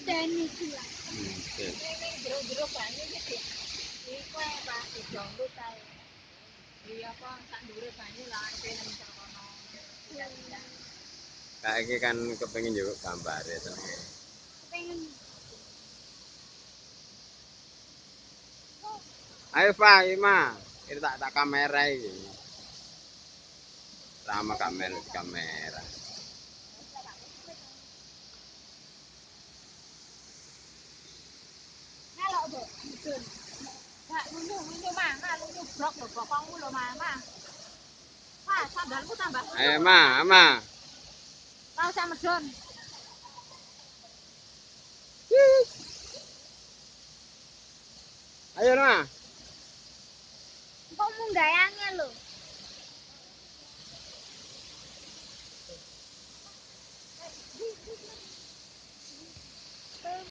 medeni iki lah. Oke. Jero-jero banyu iki. Iku ae Pak dijonggut ae. Iya kok sak ndure banyu lah arepe nang kono. Kayak kan kepengen juga gambar ya seneng. Pengen Ayo Pak, Ima. Ini tak kamera ini. Sama kamera. melok, Bu. Betul. Nak lunyu mana? Lunyu brok lho bokongmu lho mana? Wah, sandalku tambah. Ayo Ma. Mau usah medun. Ayo Ma. Kok mundahe angel